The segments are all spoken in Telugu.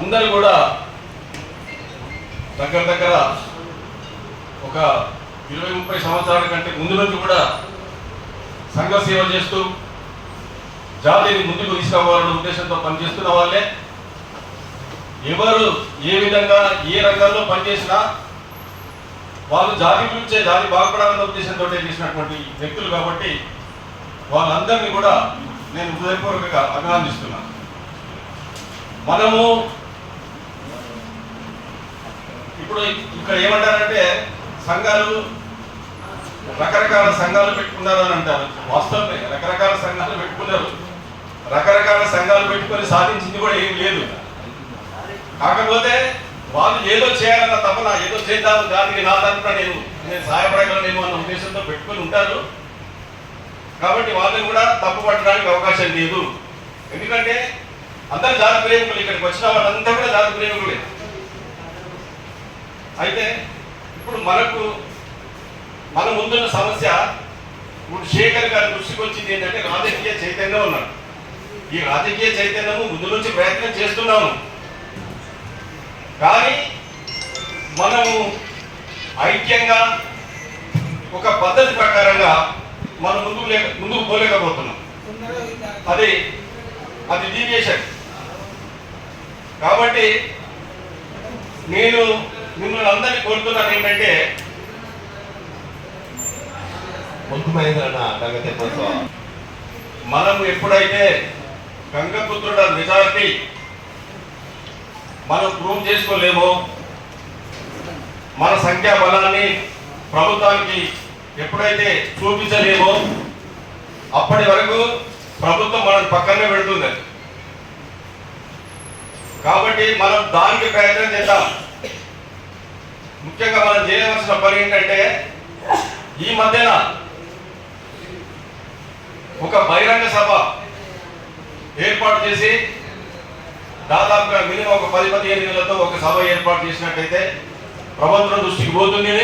అందరూ కూడా దగ్గర ఒక 20-30 సంవత్సరాల కంటే ముందు నుంచి కూడా సంఘ సేవ చేస్తూ జాతిని ముందుకు తీసుకురావాలనే ఉద్దేశంతో పనిచేస్తున్న వాళ్ళే. ఎవరు ఏ విధంగా ఏ రంగంలో పనిచేసినా వాళ్ళు జాతి గురించే, జాతి బాగుపడాలన్న ఉద్దేశంతో చేసినటువంటి వ్యక్తులు కాబట్టి వాళ్ళందరినీ కూడా నేను హృదయపూర్వకంగా అభినందిస్తున్నాను. మనము ఇప్పుడు ఇక్కడ ఏమంటారంటే సంఘాలు రకరకాల సంఘాలు పెట్టుకున్నారు అని అంటారు. వాస్తవమే, రకరకాల సంఘాలు పెట్టుకున్నారు. రకరకాల సంఘాలు పెట్టుకొని సాధించింది కూడా ఏం లేదు. కాకపోతే వాళ్ళు ఏదో చేయాలన్న తపన, ఏదో చేద్దాం దానికి నా తరఫున నేను సహాయపడగలనేమో అన్న ఉద్దేశంతో పెట్టుకొని ఉంటారు. కాబట్టి వాళ్ళని కూడా తప్పు పట్టడానికి అవకాశం లేదు. ఎందుకంటే అందరు జాతి ప్రేమికులు, ఇక్కడికి వచ్చిన వాళ్ళంతా కూడా జాతి ప్రేమికులే. అయితే ఇప్పుడు మన ముందున్న సమస్య, ఇప్పుడు శేఖర్ గారి దృష్టికి వచ్చింది ఏంటంటే రాజకీయ చైతన్యం ఉన్నాడు. ఈ రాజకీయ చైతన్యము ముందు నుంచి ప్రయత్నం చేస్తున్నాము. కానీ మనము ఐక్యంగా ఒక పద్ధతి ప్రకారంగా మనం ముందుకు పోలేకపోతున్నాం. అది డీవియేషన్. కాబట్టి నేను మిమ్మల్ని అందరినీ కోరుతున్నాను ఏంటంటే మనం ఎప్పుడైతే గంగపుత్రుడ మెజారిటీ మనం ప్రూవ్ చేసుకోలేమో, మన సంఖ్యా బలాన్ని ప్రభుత్వానికి ఎప్పుడైతే చూపించలేమో అప్పటి వరకు ప్రభుత్వం మనం పక్కనే పెడుతుంది. కాబట్టి మనం దానికి ప్రయత్నం చేద్దాం. ముఖ్యంగా మనం చేయవలసిన పని ఏంటంటే ఈ మధ్యన ఒక బహిరంగ సభ ఏర్పాటు చేసి దాదాపుగా మినిమం ఒక 10-15 నెలలతో ఒక సభ ఏర్పాటు చేసినట్టయితే ప్రభుత్వం దృష్టికి పోతుంది.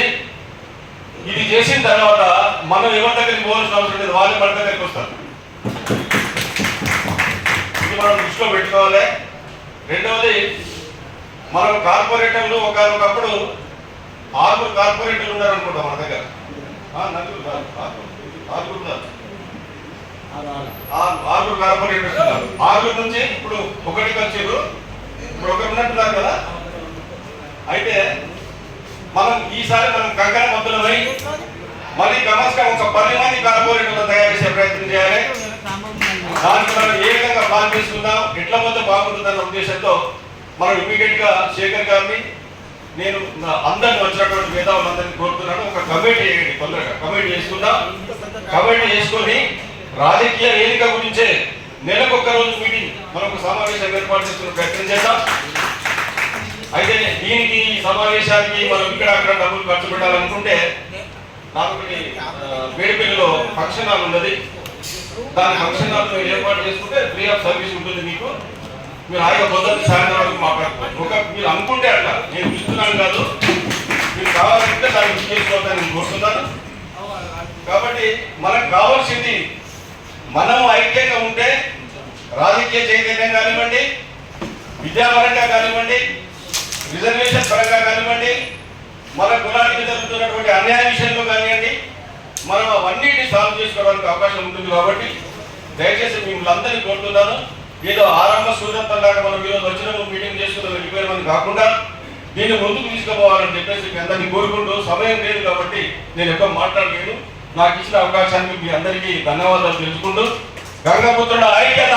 ఇది చేసిన తర్వాత మనం ఎవరి దగ్గరికి పోవాల్సిన అవసరం లేదు, వాళ్ళే మన దగ్గరికి వస్తారు. ఇది మనం దృష్టిలో పెట్టుకోవాలి. రెండవది, మనం కార్పొరేటర్లు ఒకప్పుడు 6 కార్పొరేటర్లు ఉన్నారనుకుంటాం మన దగ్గర. 6 కార్పొరేటర్స్ ఉన్నారు. 6 నుంచి ఇప్పుడు 1కి వచ్చారు. ఇప్పుడు 1 ఉన్నట్టున్నారు కదా. అయితే ఈసారి మనం కంకణ మధ్యలోనై మళ్ళీ కమస్గా ఒక 10 మంది కార్పొరేటర్లు తయారు చేసే ప్రయత్నం చేయాలి. దానికి మనం ఏ విధంగా ప్లాన్ చేసుకుందాం, ఎట్లా మొత్తం బాగుంటుందన్న ఉద్దేశంతో మనం ఇమీడియట్ గా శేఖర్ గారిని, నేను అందరిని వచ్చినటువంటి మేధావులందరినీ కోరుతున్నాను. ఒక కమిటీ వేయండి, తొందరగా కమిటీ చేసుకుందాం. కమిటీ చేసుకొని రాజకీయ వేదిక గురించే నెలకొక్క రోజు మీటింగ్, మనం ఒక సమావేశం ఏర్పాటు చేసుకునే ప్రయత్నం చేద్దాం. అయితే దీనికి, ఈ సమావేశానికి మనం ఇక్కడ అక్కడ డబ్బులు ఖర్చు పెట్టాలనుకుంటే నాకు వేడిపల్లిలో ఫంక్షన్ హాల్ ఉన్నది. దాని ఫంక్షన్ హాల్ మీరు ఏర్పాటు చేసుకుంటే ఫ్రీ ఆఫ్ సర్వీస్ ఉంటుంది. మీకు మీరు హాయిగా పొద్దున్న సాయంత్రం వరకు మాట్లాడుకోవచ్చు. మీరు అనుకుంటే అట్లా, నేను చూస్తున్నాను కాదు, మీరు కావాలంటే దాన్ని బుక్ చేసుకోవాలని నేను కోరుతున్నాను. కాబట్టి మనకు కావాల్సింది, మనం ఐక్యంగా ఉంటే రాజకీయ చైతన్యం కానివ్వండి, విద్యాపరంగా కానివ్వండి, రిజర్వేషన్ పరంగా కానివ్వండి, మన కులానికి జరుగుతున్నటువంటి అన్యాయ విషయంలో కానివ్వండి, మనం అవన్నిటిని సాల్వ్ చేసుకోవడానికి అవకాశం ఉంటుంది. కాబట్టి దయచేసి మిమ్మల్ని అందరినీ కోరుతున్నాను, ఏదో ఆరంభ సూర్యంతంలాగా మనం ఈరోజు వచ్చిన మీటింగ్ చేసుకున్న వెళ్ళిపోయామని కాకుండా దీన్ని ముందుకు తీసుకుపోవాలని చెప్పేసి మీ అందరినీ కోరుకుంటూ, సమయం లేదు కాబట్టి నేను ఎక్కువ మాట్లాడలేను. నాకు ఇచ్చిన అవకాశానికి మీ అందరికీ ధన్యవాదాలు తెలుసుకుంటూ, గంగపుత్రుల ఐక్యత.